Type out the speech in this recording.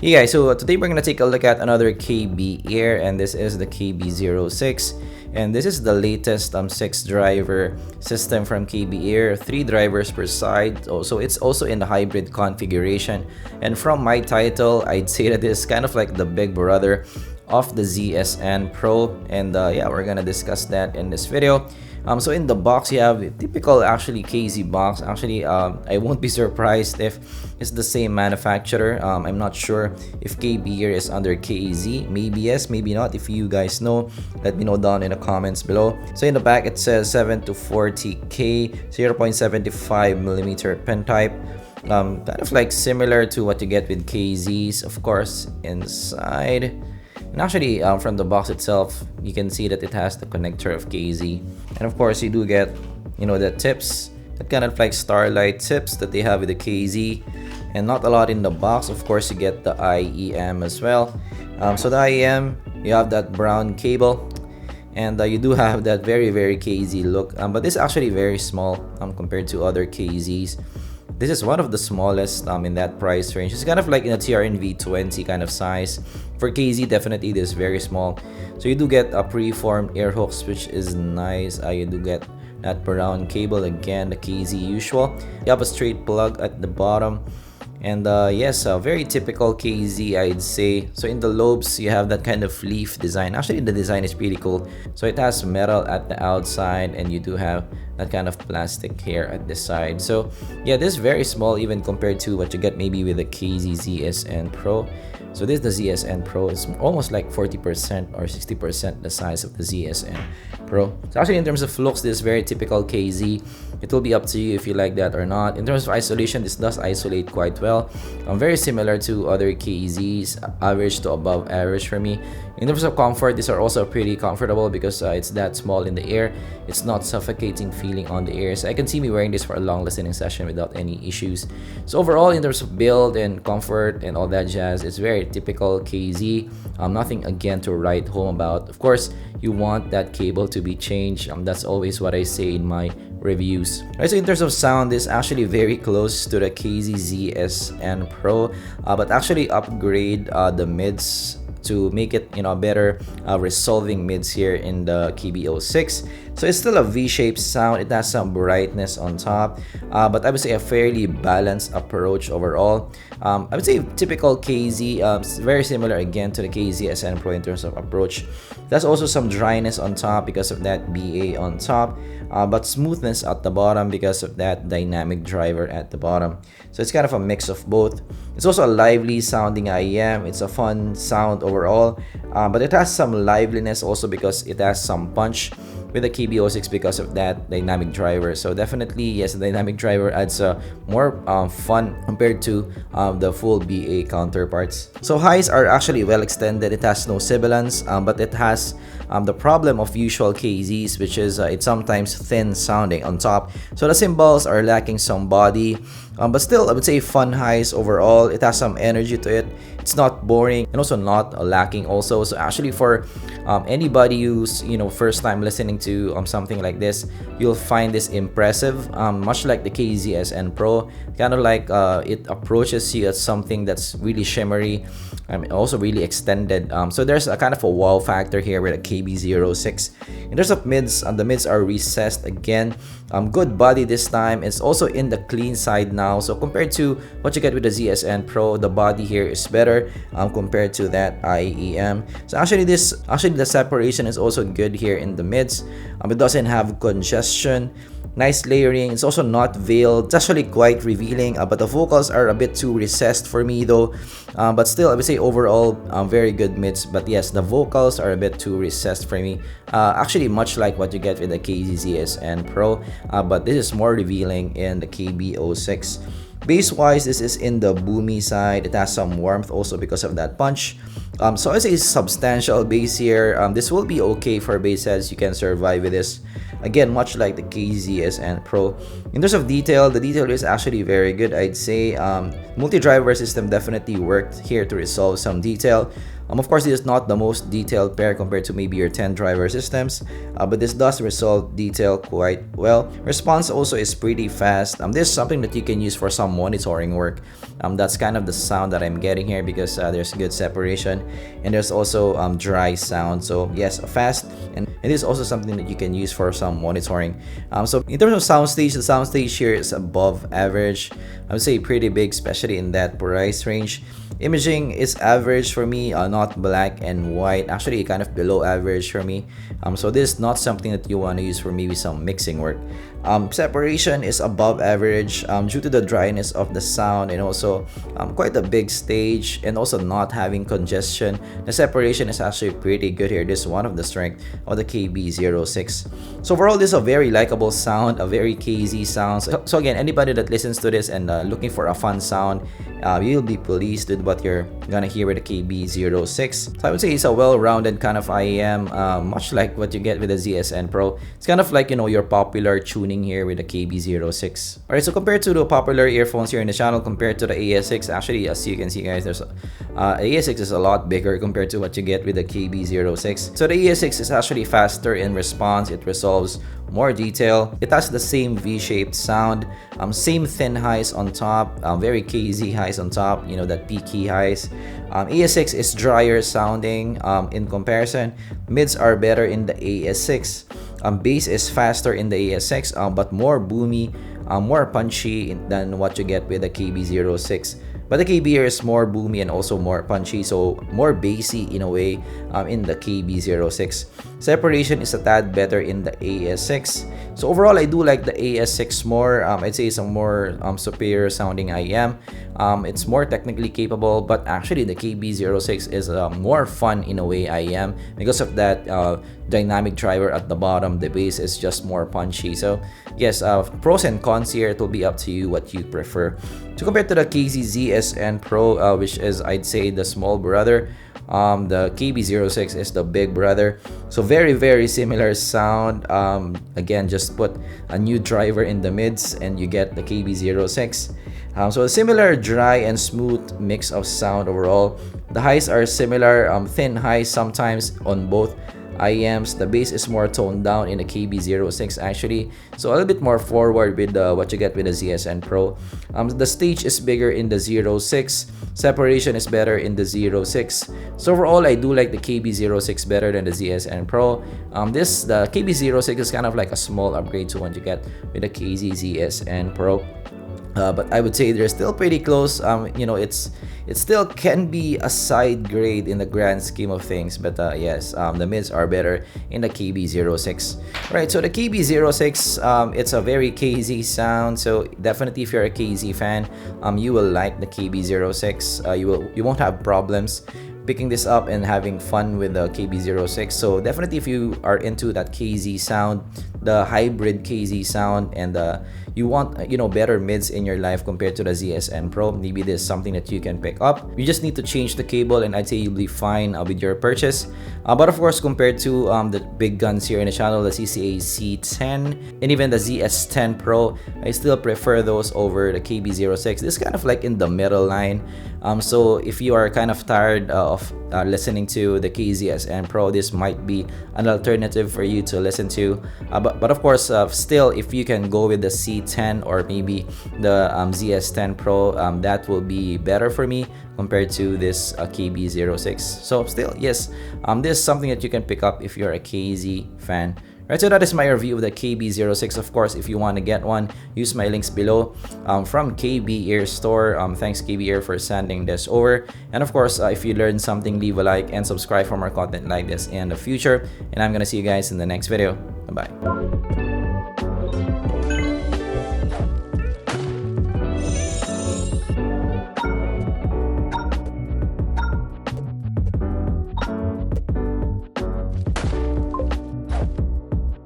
Yeah guys, so today we're gonna take a look at another KBEAR, and this is the KB06, and this is the latest 6 driver system from KBEAR, 3 drivers per side. So it's also in the hybrid configuration, and from my title I'd say that this is kind of like the big brother of the ZSN Pro, and yeah, we're gonna discuss that in this video. So in the box you have a typical actually KZ box. Actually I won't be surprised if it's the same manufacturer. I'm not sure if KBEAR is under KZ. Maybe yes, maybe not. If you guys know, let me know down in the comments below. So in the back it says 7-40K 0.75mm pen type. Kind of like similar to what you get with KZs, of course. Inside, and actually from the box itself, you can see that it has the connector of KZ, and of course you do get, you know, the tips, that kind of like starlight tips that they have with the KZ, and not a lot in the box. Of course you get the IEM as well. So the IEM, you have that brown cable, and you do have that very KZ look, but this is actually very small compared to other KZs. This is one of the smallest in that price range. It's kind of like in a TRNV20 kind of size. For KZ, definitely this is very small. So you do get a preformed air hooks, which is nice. You do get that brown cable again, the KZ usual. You have a straight plug at the bottom. And yes, a very typical KZ, I'd say. So in the lobes, you have that kind of leaf design. Actually, the design is pretty cool. So it has metal at the outside, and you do have that kind of plastic here at the side. So yeah, this is very small even compared to what you get maybe with the KZ ZSN Pro. So this is the ZSN Pro. It's almost like 40% or 60% the size of the ZSN Pro. So actually in terms of looks, this is very typical KZ. It will be up to you if you like that or not. In terms of isolation, this does isolate quite well. Very similar to other KZs, average to above average for me. In terms of comfort, these are also pretty comfortable because it's that small in the air. It's not suffocating feeling on the air. So I can see me wearing this for a long listening session without any issues. So overall, in terms of build and comfort and all that jazz, it's very typical KZ. Nothing again to write home about. Of course, you want that cable to be changed. That's always what I say in my reviews. Right, so in terms of sound, this is actually very close to the KZ ZSN Pro, but actually upgrade the mids to make it, you know, better resolving mids here in the KB06. So it's still a V-shaped sound. It has some brightness on top, but I would say a fairly balanced approach overall. I would say typical KZ, very similar again to the KZSN Pro in terms of approach. There's also some dryness on top because of that BA on top, but smoothness at the bottom because of that dynamic driver at the bottom. So it's kind of a mix of both. It's also a lively sounding IEM. It's a fun sound overall, but it has some liveliness also because it has some punch with the KB06 because of that dynamic driver. So definitely, yes, the dynamic driver adds more fun compared to the full BA counterparts. So highs are actually well extended. It has no sibilance, but it has the problem of usual KZs, which is it's sometimes thin sounding on top. So the cymbals are lacking some body, but still I would say fun highs overall. It has some energy to it. It's not boring and also not lacking also. So actually for anybody who's, you know, first time listening to something like this, you'll find this impressive, much like the KZSN Pro. Kind of like it approaches you as something that's really shimmery and also really extended. So there's a kind of a wow factor here with a KB06. In terms of mids, the mids are recessed again. Good body this time. It's also in the clean side now. So compared to what you get with the ZSN Pro, the body here is better compared to that IEM. So actually the separation is also good here in the mids. It doesn't have congestion. Nice layering. It's also not veiled. It's actually quite revealing, but the vocals are a bit too recessed for me though. But still, I would say overall very good mids. But yes, the vocals are a bit too recessed for me. Actually, much like what you get with the KZSN Pro, but this is more revealing in the KB06. Bass wise, this is in the boomy side. It has some warmth also because of that punch. So I say substantial bass here. This will be okay for bass heads. You can survive with this. Again, much like the KZSN Pro. In terms of detail, the detail is actually very good, I'd say. Multi-driver system definitely worked here to resolve some detail. Of course, this is not the most detailed pair compared to maybe your 10 driver systems, but this does resolve detail quite well. Response also is pretty fast. This is something that you can use for some monitoring work. That's kind of the sound that I'm getting here because there's good separation, and there's also dry sound. So yes, fast, and it is also something that you can use for some monitoring. So in terms of soundstage, the soundstage here is above average. I would say pretty big, especially in that price range. Imaging is average for me, not black and white, actually kind of below average for me. So this is not something that you want to use for maybe some mixing work. Separation is above average due to the dryness of the sound, and also quite a big stage, and also not having congestion. The separation is actually pretty good here. This is one of the strengths of the KB06. So overall, this is a very likable sound, a very KZ sound. So again, anybody that listens to this and looking for a fun sound, you'll be pleased with what you're gonna hear with the KB06. So I would say it's a well-rounded kind of IEM, much like what you get with the ZSN Pro. It's kind of like, you know, your popular tuning here with the KB06. Alright, so compared to the popular earphones here in the channel, compared to the AS6, actually, as you can see, guys, there's AS6 is a lot bigger compared to what you get with the KB06. So the AS6 is actually faster in response. It resolves more detail. It has the same V-shaped sound, same thin highs on top, very KZ highs on top, you know, that peaky highs. AS6 is drier sounding in comparison. Mids are better in the AS6. Bass is faster in the AS6, but more boomy, more punchy than what you get with the KB06. But the KBEAR is more boomy and also more punchy, so more bassy in a way in the KB06. Separation is a tad better in the AS6. So overall, I do like the AS6 more. I'd say it's a more superior sounding IEM. It's more technically capable, but actually the KB06 is more fun in a way IEM because of that dynamic driver at the bottom. The bass is just more punchy. So yes, pros and cons here. It will be up to you what you prefer. So compared to the ZSN Pro, which is, I'd say, the small brother, the KB06 is the big brother. So very similar sound. Again, just put a new driver in the mids and you get the KB06. So a similar dry and smooth mix of sound overall. The highs are similar, thin highs sometimes on both IEMs. The bass is more toned down in the KB06 actually, so a little bit more forward with what you get with the ZSN Pro. The stage is bigger in the 06. Separation is better in the 06. So overall, I do like the KB06 better than the ZSN Pro. The KB06 is kind of like a small upgrade to what you get with the ZSN Pro. But I would say they're still pretty close. You know, it still can be a side grade in the grand scheme of things, but yes, the mids are better in the KB06. Right, so the KB06, it's a very KZ sound, so definitely if you're a KZ fan, you will like the KB06. You won't have problems picking this up and having fun with the KB06. So definitely if you are into that KZ sound, the hybrid KZ sound, and you want, you know, better mids in your life compared to the ZSN Pro, maybe this is something that you can pick up. You just need to change the cable and I'd say you'll be fine with your purchase. But of course, compared to the big guns here in the channel, the CCA C10 and even the ZS10 Pro, I still prefer those over the KB06. This is kind of like in the middle line. So if you are kind of tired of listening to the KZSN Pro, this might be an alternative for you to listen to. But of course, still, if you can go with the C10 or maybe the ZS10 Pro, that will be better for me compared to this KB06. So still, yes, this is something that you can pick up if you're a KZ fan. Right, so that is my review of the KB06. Of course, if you want to get one, use my links below from KBEAR store. Thanks KBEAR for sending this over. And of course, if you learned something, leave a like and subscribe for more content like this in the future. And I'm gonna see you guys in the next video. Bye-bye.